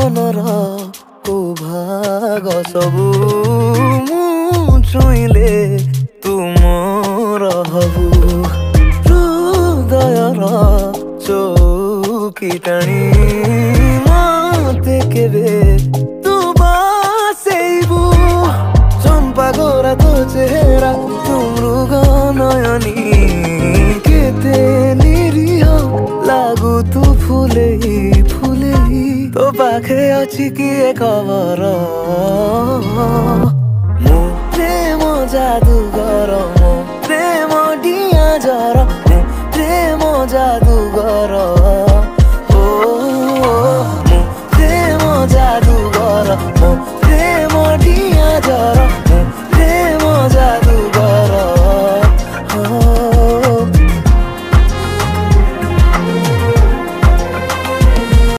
मनर को भाग सबु मु छुइले तुमर हबु हृदयर चौकी टाणी मते केबे तू बसेबु चंपा गोरा तो चेहरा तू मृग नयनी केते निरीह लागू तू फुले फुले तो पाखे अच्छी किए खबर मो प्रेम जादूगर मो प्रेम डिया जर मो प्रेम जादूगर।